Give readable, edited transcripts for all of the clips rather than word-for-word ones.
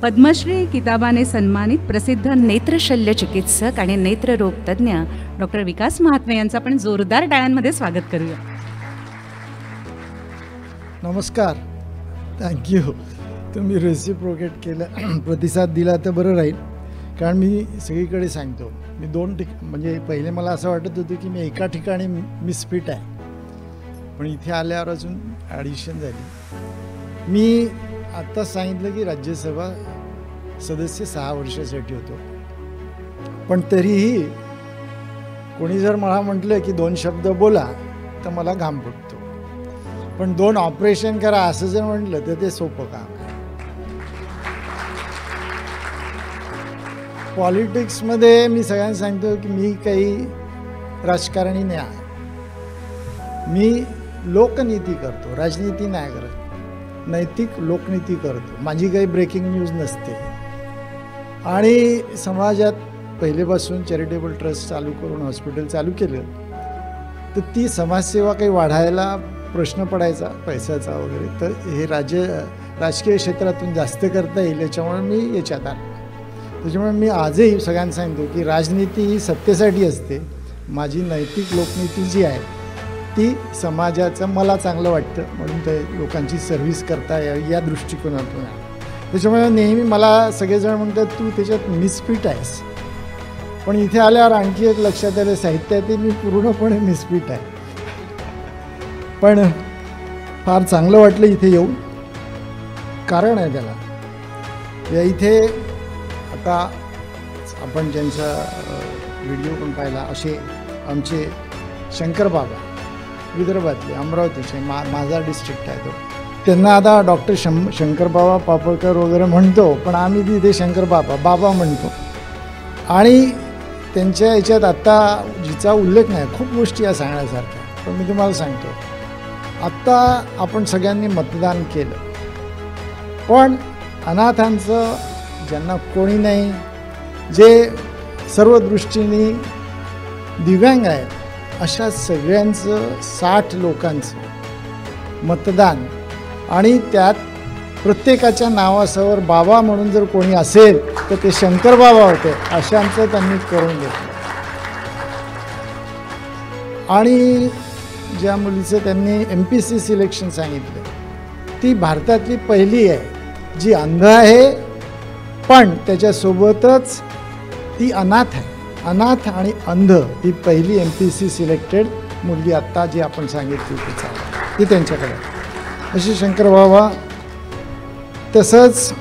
पद्मश्री किताबाने सन्मानित प्रसिद्ध नेत्रशल्य चिकित्सक आणि नेत्ररोग तज्ज्ञ डॉक्टर विकास महात्मे यांचं आपण जोरदार टाळ्यांमध्ये स्वागत करूया. नमस्कार. थँक्यू. तुम्ही रेसिप्रोकेट केलं, प्रतिसाद दिला तर बरं राहील. कारण मी सगळीकडे सांगतो, मी म्हणजे पहिले मला असं वाटत होतं की मी एका ठिकाणी मिसफिट आहे, पण इथे आल्यावर अजून ॲडिशन झाली. मी आत्ता सांगितलं की राज्यसभा सदस्य 6 वर्षासाठी होतो, पण तरीही कोणी जर मला म्हटलं की 2 शब्द बोला तर मला घाम फुटतो. पण 2 ऑपरेशन करा असं जर म्हटलं तर ते सोपं काम आहे. पॉलिटिक्समध्ये मी सगळ्यांना सांगतो की मी काही राजकारणी नाही आहे. मी लोकनीती करतो, राजनीती नाही करत. नैतिक लोकनीती करतो. माझी काही ब्रेकिंग न्यूज नसते. आणि समाजात पहिलेपासून चॅरिटेबल ट्रस्ट चालू करून हॉस्पिटल चालू केलं तर ती समाजसेवा काही वाढायला प्रश्न पडायचा पैशाचा वगैरे, तर हे राजकीय क्षेत्रातून जास्त करता येईल याच्यामुळे मी याच्यात आलो. त्याच्यामुळे मी आजही सगळ्यांना सांगतो की राजनीती ही सत्तेसाठी असते. माझी नैतिक लोकनीती जी आहे ती समाजाचं मला चांगलं वाटतं म्हणून ते लोकांची सर्व्हिस करता यावी या दृष्टिकोनातून आहे. त्याच्यामुळे नेहमी मला सगळेजण म्हणतात तू त्याच्यात मिसफिट आहेस, पण इथे आल्यावर आणखी एक लक्षात आलं साहित्यात मी पूर्णपणे मिसफिट आहे. पण फार चांगलं वाटलं इथे येऊन. कारण आहे त्याला. या इथे आता आपण ज्यांचा व्हिडिओ पण पाहिला असे आमचे शंकर बाबा, विदर्भातले, अमरावतीचे, माझा डिस्ट्रिक्ट आहे तो, त्यांना आता डॉक्टर शंकर बाबा पापळकर वगैरे म्हणतो, पण आम्ही तिथे शंकर बाबा म्हणतो. आणि त्यांच्या याच्यात आत्ता जिचा उल्लेख नाही, खूप गोष्टी या सांगण्यासारख्या, पण मी तुम्हाला सांगतो, आत्ता आपण सगळ्यांनी मतदान केलं, पण अनाथांचं, ज्यांना कोणी नाही, जे सर्व दृष्टीने दिव्यांग आहेत, अशा सगळ्यांचं 60 लोकांचं मतदान, आणि त्यात प्रत्येकाच्या नावासवर बाबा म्हणून जर कोणी असेल तर ते शंकर बाबा होते, अशांचं त्यांनी करून घेतलं. आणि ज्या मुलीचं त्यांनी MPC सिलेक्शन सांगितलं, ती भारतातली पहिली आहे जी अंध आहे, पण त्याच्यासोबतच ती अनाथ आहे. अनाथ आणि अंध ही पहिली MPC सिलेक्टेड मुलगी आत्ता जी आपण सांगितली ती त्यांच्याकडे. अशी शंकर बाबा. तसंच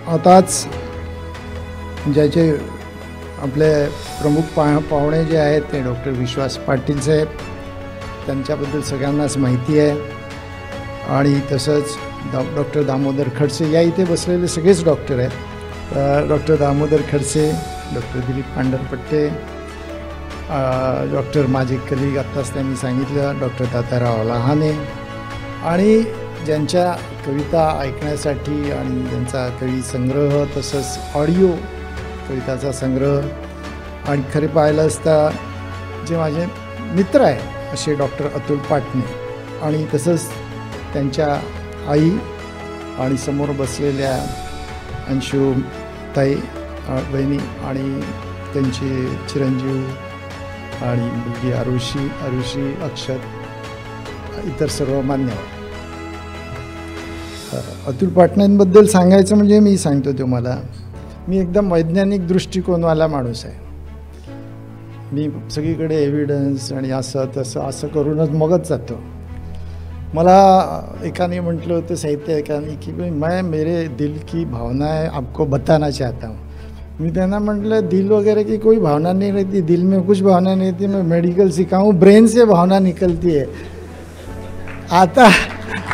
आताच ज्याचे आपले प्रमुख पाहुणे जे आहेत ते डॉक्टर विश्वास पाटील साहेब, त्यांच्याबद्दल सगळ्यांनाच माहिती आहे. आणि तसंच डॉक्टर दामोदर खडसे, या इथे बसलेले सगळेच डॉक्टर आहेत. Doctor Damodar Khadse, doctor Dilip Pandharpatte, doctor माझे कलिग आत्ताच त्यांनी सांगितलं डॉक्टर तात्याराव लहाने, आणि ज्यांच्या कविता ऐकण्यासाठी आणि त्यांचा कवी संग्रह, तसंच ऑडिओ कविताचा संग्रह, आणि खरे पाहायला असता जे माझे मित्र आहे असे डॉक्टर अतुल पाटणे, आणि तसंच त्यांच्या आई आणि समोर बसलेल्या अंशू ताई बहिणी, आणि त्यांचे चिरंजीव आणि मुलगी आरुषी, अक्षत, इतर सर्व मान्यवर. अतुल पाटण्यांबद्दल सांगायचं म्हणजे मी सांगतो तुम्हाला, मी एकदम वैज्ञानिक दृष्टिकोनवाला माणूस आहे. मी सगळीकडे एव्हिडन्स आणि असं करूनच मगच जातो. मला एकाने म्हटलं होतं, साहित्य एकाने, की मैं मेरे दिल की भावनाएं आपको बताना चाहता हूँ. मी त्यांना म्हटलं दिल वगैरह की कोई भावना नहीं रहती, दिल में कुछ भावना नहीं रहती, मैं मेडिकल सीखा हूँ, ब्रेन से भावना निकलती है. आता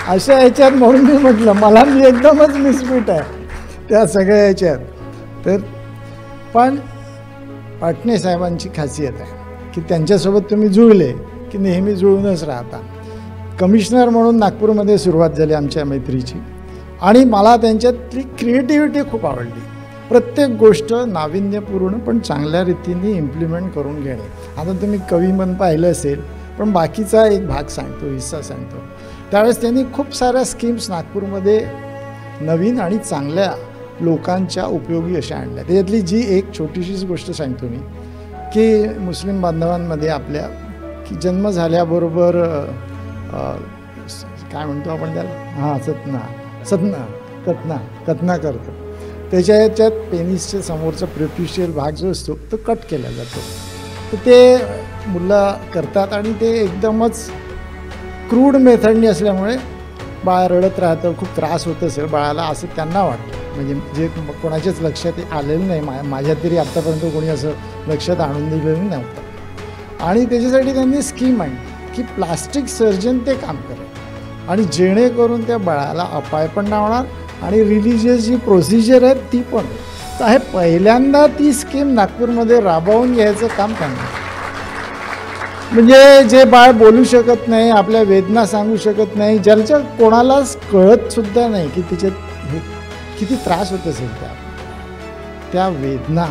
अशा याच्यात म्हणून मी म्हटलं मला मी एकदमच मिसफिट आहे त्या सगळ्या याच्यात. तर पण पाटणे साहेबांची खासियत आहे की त्यांच्यासोबत तुम्ही जुळले की नेहमी जुळूनच राहता. कमिशनर म्हणून नागपूरमध्ये सुरुवात झाली आमच्या मैत्रीची, आणि मला त्यांच्यातली क्रिएटिव्हिटी खूप आवडली. प्रत्येक गोष्ट नाविन्यपूर्ण पण चांगल्या रीतीने इम्प्लिमेंट करून घेणे. आता तुम्ही कवी मन पाहिलं असेल, पण बाकीचा एक भाग सांगतो, हिस्सा सांगतो. त्यावेळेस त्यांनी खूप साऱ्या स्कीम्स नागपूरमध्ये नवीन आणि चांगल्या लोकांच्या उपयोगी अशा आणल्या. त्याच्यातली जी एक छोटीशीच गोष्ट सांगतो मी, की मुस्लिम बांधवांमध्ये आपल्या की जन्म झाल्याबरोबर काय म्हणतो आपण त्याला, कतना करतो. त्याच्या याच्यात पेनिसच्या समोरचा प्रोट्युशियल भाग जो असतो तो कट केला जातो. तर ते मुलं करतात आणि ते एकदमच क्रूड मेथडनी असल्यामुळे बाळ रडत राहतं, खूप त्रास होत असेल बाळाला असं त्यांना वाटतं. म्हणजे जे कोणाच्याच लक्षात आलेलं नाही, माझ्या तरी आत्तापर्यंत कोणी असं लक्षात आणून दिलेलं नव्हतं. आणि त्याच्यासाठी त्यांनी स्कीम आणली की प्लास्टिक सर्जन ते काम करेल आणि जेणेकरून त्या बाळाला अपाय पण नाही होणार आणि रिलिजियस जी प्रोसिजर आहे ती पण. तर हे पहिल्यांदा ती स्कीम नागपूरमध्ये राबवून घ्यायचं काम करणार. म्हणजे जे बाळ बोलू शकत नाही, आपल्या वेदना सांगू शकत नाही, ज्याच्या कोणालाच कळतसुद्धा नाही की तिच्यात हे किती त्रास होत असेल, त्या वेदना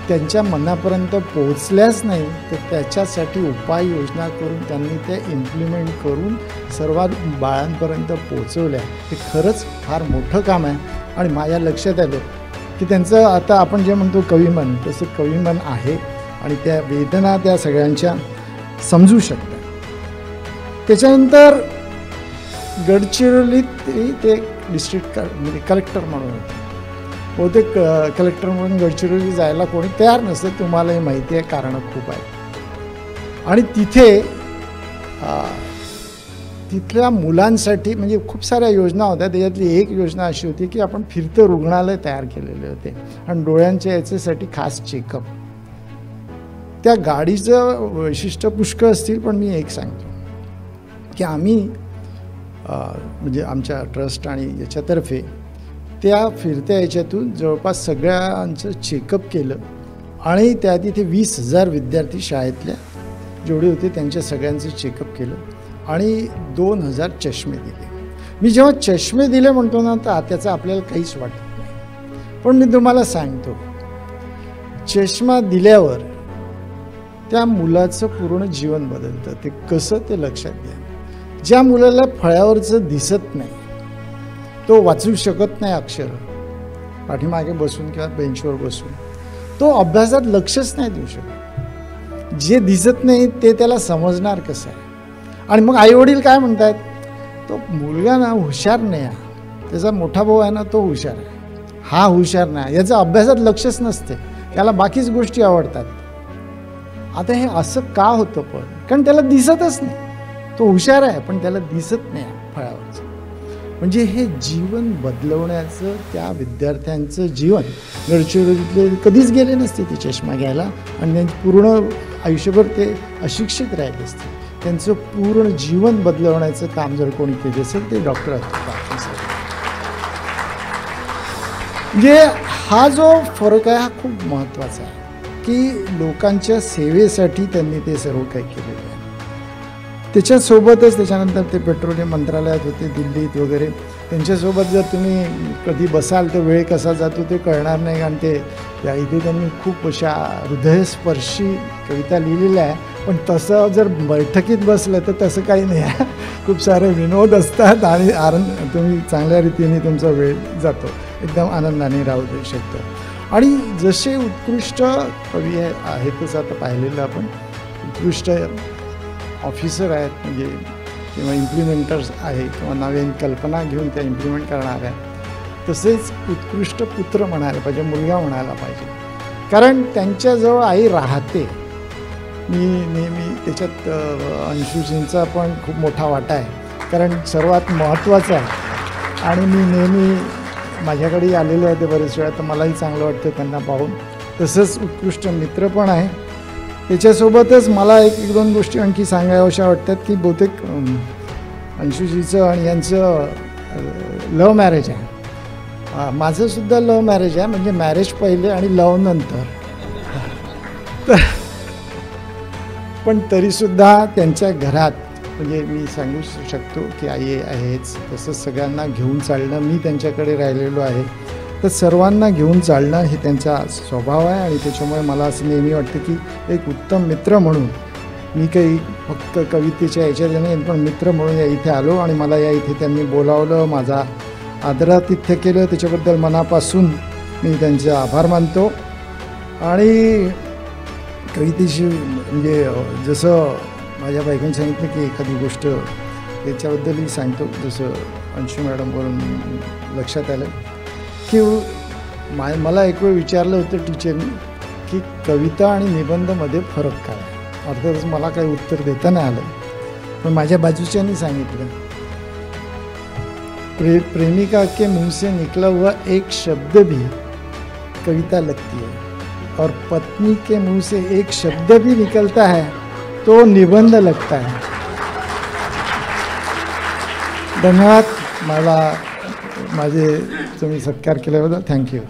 त्यांच्या मनापर्यंत पोहोचल्याच नाही, तर त्याच्यासाठी उपाययोजना करून त्यांनी त्या इम्प्लिमेंट करून सर्वात बाळांपर्यंत पोहोचवल्या. हे खरंच फार मोठं काम आहे. आणि माझ्या लक्षात आलं की त्यांचं आता आपण जे म्हणतो कविमन, तसं कविमन आहे आणि त्या वेदना त्या सगळ्यांच्या समजू शकतात. त्याच्यानंतर गडचिरोलीत ते डिस्ट्रिक्ट म्हणजे कलेक्टर म्हणून होते. बहुतेक कलेक्टर म्हणून गडचिरोली जायला कोणी तयार नसतं, तुम्हालाही माहिती आहे, कारणं खूप आहेत. आणि तिथे तिथल्या मुलांसाठी म्हणजे खूप साऱ्या योजना होत्या. त्याच्यातली एक योजना अशी होती की आपण फिरतं रुग्णालय तयार केलेले होते आणि डोळ्यांच्या याच्यासाठी खास चेकअप. त्या गाडीचं वैशिष्ट्य पुष्कळ असतील, पण मी एक सांगतो की आम्ही म्हणजे आमच्या ट्रस्ट आणि याच्यातर्फे त्या फिरत्या याच्यातून जवळपास सगळ्यांचं चेकअप केलं आणि त्या तिथे 20,000 विद्यार्थी शाळेतल्या जेवढे होते त्यांच्या सगळ्यांचं चेकअप केलं आणि 2,000 चष्मे दिले. मी जेव्हा चष्मे दिले म्हणतो ना, तर त्याचं आपल्याला काहीच वाटत नाही, पण मी तुम्हाला सांगतो चष्मा दिल्यावर त्या मुलाचं पूर्ण जीवन बदलतं. ते कसं ते लक्षात घ्या. ज्या मुलाला फळ्यावरचं दिसत नाही, तो वाचू शकत नाही अक्षर, पाठीमागे बसून किंवा बेंचवर बसून, तो अभ्यासात लक्षच नाही देऊ शकत. जे दिसत नाही ते त्याला समजणार कसं आहे. आणि मग आईवडील काय म्हणतात, तो मुलगा ना हुशार नाही आहे, त्याचा मोठा भाऊ आहे ना तो हुशार आहे, हा हुशार नाही, याचं अभ्यासात लक्षच नसते, त्याला बाकीच गोष्टी आवडतात. आता हे असं का होतं? पण कारण त्याला दिसतच नाही. तो हुशार आहे पण त्याला दिसत नाही फळावरचं. म्हणजे हे जीवन बदलवण्याचं त्या विद्यार्थ्यांचं जीवन, गडचिरोलीतले कधीच गेले नसते ते चष्मा घ्यायला आणि त्यांचे पूर्ण आयुष्यभर ते अशिक्षित राहिले असते. त्यांचं पूर्ण जीवन बदलवण्याचं काम जर कोणी केलं असेल ते डॉक्टर असतात. म्हणजे हा जो फरक आहे हा खूप महत्त्वाचा आहे की लोकांच्या सेवेसाठी त्यांनी ते सर्व काही केलेलं आहे. त्याच्यासोबतच त्याच्यानंतर ते पेट्रोलियम मंत्रालयात होते दिल्लीत वगैरे. त्यांच्यासोबत जर तुम्ही कधी बसाल तर वेळ कसा जातो ते कळणार नाही. कारण ते इथे त्यांनी खूप अशा हृदयस्पर्शी कविता लिहिलेल्या आहे. पण तसं जर बैठकीत बसलं तर तसं काही नाही आहे. खूप सारे विनोद असतात आणि तुम्ही चांगल्या रीतीने तुमचा वेळ जातो, एकदम आनंदाने राहू देऊ शकतो. आणि जसे उत्कृष्ट कवी आहेतच आता पाहिलेलं आपण, उत्कृष्ट ऑफिसर आहेत म्हणजे किंवा इम्प्लिमेंटर्स आहे किंवा नवीन कल्पना घेऊन त्या इम्प्लिमेंट करणार आहे, तसेच उत्कृष्ट पुत्र म्हणायला पाहिजे, मुलगा म्हणायला पाहिजे. कारण त्यांच्याजवळ आई राहते. मी नेहमी त्याच्यात अंशुजींचा पण खूप मोठा वाटा आहे, कारण सर्वात महत्त्वाचं आहे. आणि मी नेहमी माझ्याकडे आलेले आहे ते बरेच वेळा, तर मलाही चांगलं वाटतं त्यांना पाहून. तसंच उत्कृष्ट मित्र पण आहे. त्याच्यासोबतच मला एक दोन गोष्टी आणखी सांगाव्याशा वाटतात की बहुतेक अंशुजीचं आणि यांचं लव्ह मॅरेज आहे. माझंसुद्धा लव्ह मॅरेज आहे, म्हणजे मॅरेज पहिले आणि लव्ह नंतर. पण तरीसुद्धा त्यांच्या घरात म्हणजे मी सांगू शकतो की आई आहेच, तसंच सगळ्यांना घेऊन चालणं. मी त्यांच्याकडे राहिलेलो आहे, तर सर्वांना घेऊन चालणं हे त्यांचा स्वभाव आहे. आणि त्याच्यामुळे मला असं नेहमी वाटतं की एक उत्तम मित्र म्हणून मी काही फक्त कवितेच्या याच्यात नाही, पण मित्र म्हणून या इथे आलो आणि मला या इथे त्यांनी बोलावलं, माझा आदरातिथ्य केलं त्याच्याबद्दल मनापासून मी त्यांचे आभार मानतो. आणि कवितेशी म्हणजे जसं माझ्या बायकोने सांगितलं की एखादी गोष्ट त्याच्याबद्दलही सांगतो. जसं अंशू मॅडमवरून लक्षात आलं की मला एक वेळ विचारलं होतं टीचरनी की कविता आणि निबंधमध्ये फरक काय. अर्थातच मला काही उत्तर देता नाही आलं, पण माझ्या बाजूच्यांनी सांगितलं प्रेमिका के मुंह से निकला हुआ एक शब्द भी कविता लगती है और पत्नी के मुंह से एक शब्द भी निकलता है तो निबंध लगता है. धन्यवाद. मला माझे तुम्ही सत्कार केल्याबद्दल थँक्यू.